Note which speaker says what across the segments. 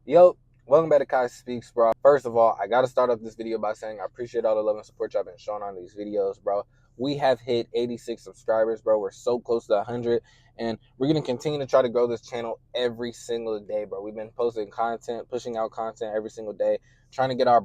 Speaker 1: Yo, welcome back to Kai Speaks, bro. First of all, I gotta start off this video by saying I appreciate all the love and support y'all been showing on these videos, bro. We have hit 86 subscribers, bro. We're so close to 100, and we're gonna continue to try to grow this channel every single day, bro. We've been posting content, pushing out content every single day, trying to get our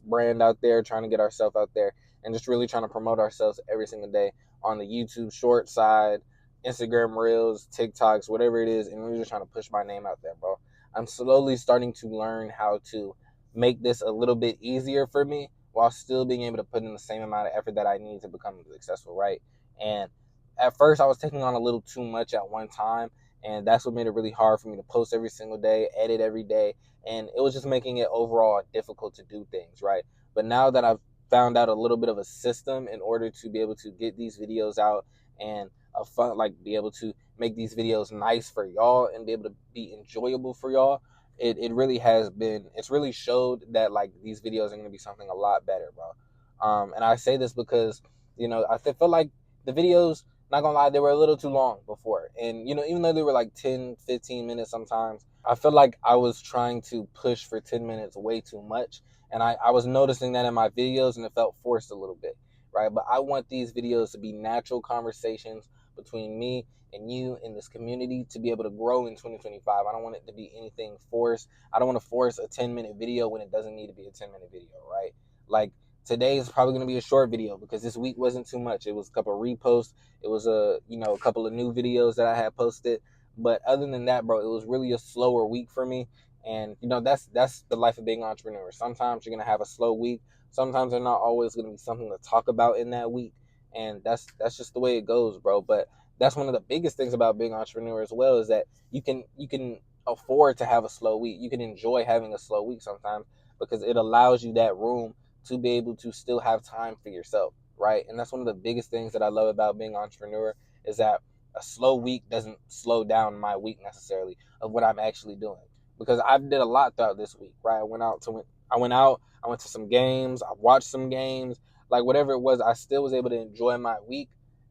Speaker 1: brand out there, trying to get ourselves out there, and just really trying to promote ourselves every single day on the YouTube short side, Instagram Reels, TikToks, whatever it is, and we're just trying to push my name out there, bro. I'm slowly starting to learn how to make this a little bit easier for me while still being able to put in the same amount of effort that I need to become successful, right? And at first, I was taking on a little too much at one time, and that's what made it really hard for me to post every single day, edit every day, and it was just making it overall difficult to do things, right? But now that I've found out a little bit of a system in order to be able to get these videos out and a fun, like be able to make these videos nice for y'all and be able to be enjoyable for y'all, it really has been, it's really showed that like these videos are going to be something a lot better, bro. And I say this because, I feel like the videos, not gonna lie, they were a little too long before. And, even though they were like 10-15 minutes sometimes, I feel like I was trying to push for 10 minutes way too much. And I was noticing that in my videos and it felt forced a little bit, right? But I want these videos to be natural conversations between me and you in this community to be able to grow in 2025. I don't want it to be anything forced. I don't want to force a 10-minute video when it doesn't need to be a 10-minute video, right? Like today is probably going to be a short video because this week wasn't too much. It was a couple of reposts. It was a couple of new videos that I had posted. But other than that, bro, it was really a slower week for me. And that's the life of being an entrepreneur. Sometimes you're gonna have a slow week. Sometimes there's not always gonna be something to talk about in that week, and that's just the way it goes, bro. But that's one of the biggest things about being an entrepreneur as well is that you can afford to have a slow week. You can enjoy having a slow week sometimes because it allows you that room to be able to still have time for yourself, right? And that's one of the biggest things that I love about being an entrepreneur is that a slow week doesn't slow down my week necessarily of what I'm actually doing because I did a lot throughout this week, right? I went to some games, I watched some games, like whatever it was, I still was able to enjoy my week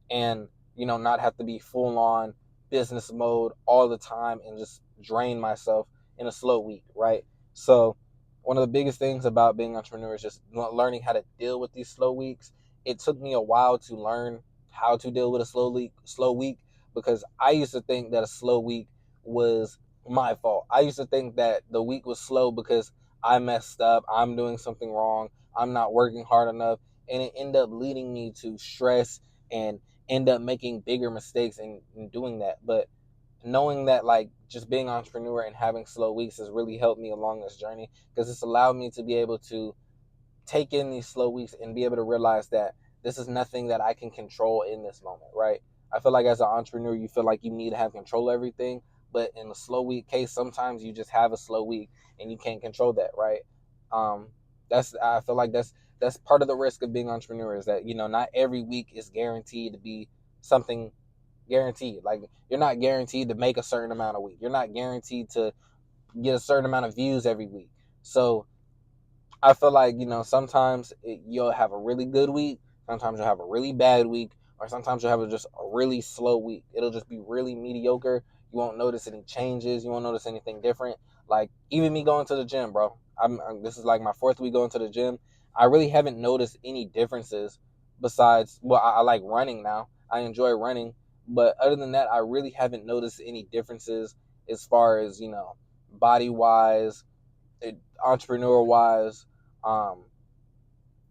Speaker 1: and not have to be full on business mode all the time and just drain myself in a slow week, right? So one of the biggest things about being an entrepreneur is just learning how to deal with these slow weeks. It took me a while to learn how to deal with a slow week because I used to think that a slow week was my fault. I used to think that the week was slow because I messed up, I'm doing something wrong, I'm not working hard enough, and it ended up leading me to stress and end up making bigger mistakes in doing that. But knowing that like just being an entrepreneur and having slow weeks has really helped me along this journey because it's allowed me to be able to take in these slow weeks and be able to realize that this is nothing that I can control in this moment, right? I feel like as an entrepreneur, you feel like you need to have control of everything, but in a slow week case, sometimes you just have a slow week and you can't control that, right? Um, that's I feel like that's part of the risk of being an entrepreneur is that not every week is guaranteed to be something guaranteed. Like you're not guaranteed to make a certain amount a week. You're not guaranteed to get a certain amount of views every week. So I feel like sometimes you'll have a really good week, sometimes you'll have a really bad week, or sometimes you'll have just a really slow week. It'll just be really mediocre. You won't notice any changes. You won't notice anything different. Like even me going to the gym, bro. This is like my fourth week going to the gym. I really haven't noticed any differences besides well, I like running now. I enjoy running, but other than that, I really haven't noticed any differences as far as body wise, entrepreneur wise. um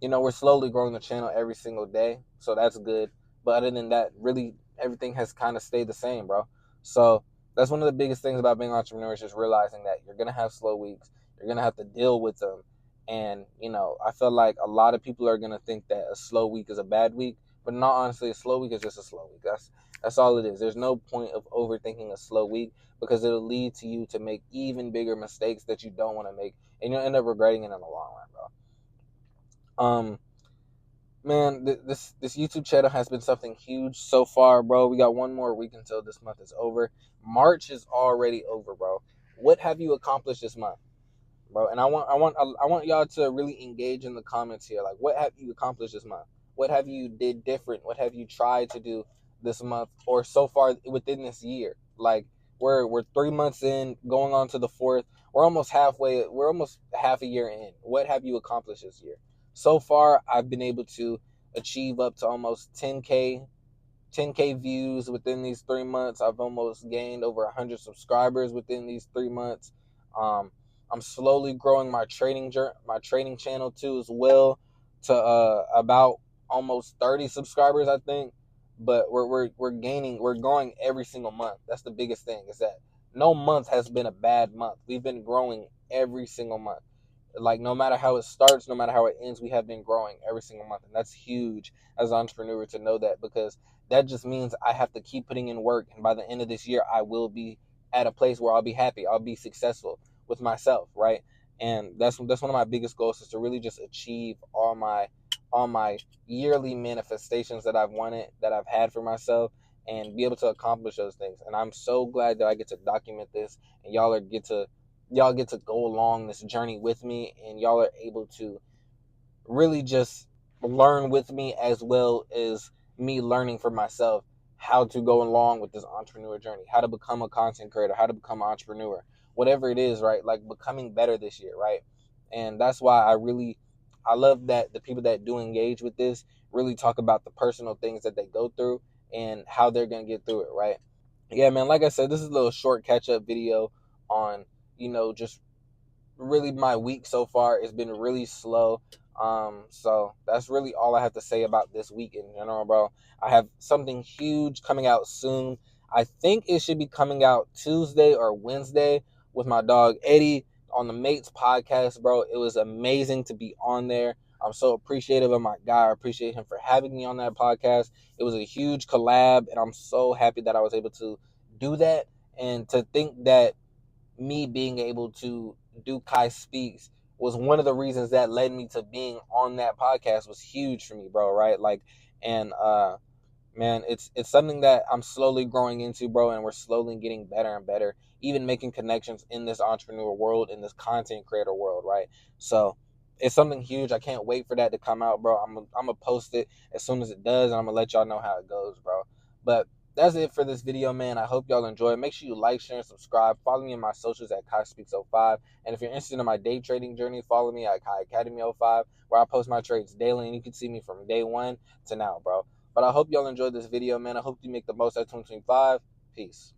Speaker 1: we're slowly growing the channel every single day, so that's good. But other than that, really everything has kind of stayed the same, bro. So that's one of the biggest things about being entrepreneurs, just realizing that you're gonna have slow weeks, you're gonna have to deal with them. And I feel like a lot of people are gonna think that a slow week is a bad week, but not honestly, a slow week is just a slow week. That's all it is. There's no point of overthinking a slow week because it'll lead to you to make even bigger mistakes that you don't want to make, and you'll end up regretting it in the long run, bro. Man, this YouTube channel has been something huge so far, bro. We got one more week until this month is over. March is already over, bro. What have you accomplished this month, bro? And I want y'all to really engage in the comments here. Like, what have you accomplished this month? What have you did different? What have you tried to do this month or so far within this year? Like, we're 3 months in, going on to the fourth. we're almost halfway. We're almost half a year in. What have you accomplished this year? So far, I've been able to achieve up to almost 10K views within these 3 months. I've almost gained over 100 subscribers within these 3 months. Um, I'm slowly growing my trading channel too as well to about almost 30 subscribers, I think. But we're growing every single month. That's the biggest thing, is that no month has been a bad month. We've been growing every single month. Like, no matter how it starts, no matter how it ends, we have been growing every single month, and that's huge as an entrepreneur to know that, because that just means I have to keep putting in work, and by the end of this year, I will be at a place where I'll be happy, I'll be successful with myself, right? And that's one of my biggest goals, is to really just achieve all my yearly manifestations that I've wanted, that I've had for myself, and be able to accomplish those things. And I'm so glad that I get to document this, and y'all get to go along this journey with me, and y'all are able to really just learn with me, as well as me learning for myself how to go along with this entrepreneur journey, how to become a content creator, how to become an entrepreneur, whatever it is, right? Like, becoming better this year, right? And that's why I love that the people that do engage with this really talk about the personal things that they go through and how they're going to get through it, right? Yeah, man, like I said, this is a little short catch up video on, just really my week so far. It's been really slow. So that's really all I have to say about this week in general, bro. I have something huge coming out soon. I think it should be coming out Tuesday or Wednesday, with my dog Eddie on the Mates podcast, bro. It was amazing to be on there. I'm so appreciative of my guy. I appreciate him for having me on that podcast. It was a huge collab, and I'm so happy that I was able to do that. And to think that me being able to do Kai Speaks was one of the reasons that led me to being on that podcast, was huge for me, bro, right? Like, and man, it's something that I'm slowly growing into, bro, and we're slowly getting better and better, even making connections in this entrepreneur world, in this content creator world, right? So it's something huge. I can't wait for that to come out, bro. I'm gonna post it as soon as it does, and I'm gonna let y'all know how it goes, bro. But that's it for this video, man. I hope y'all enjoy it. Make sure you like, share, and subscribe. Follow me in my socials at Kai Speaks 05. And if you're interested in my day trading journey, follow me at Kai Academy 05, where I post my trades daily, and you can see me from day one to now, bro. But I hope y'all enjoyed this video, man. I hope you make the most out of 2025. Peace.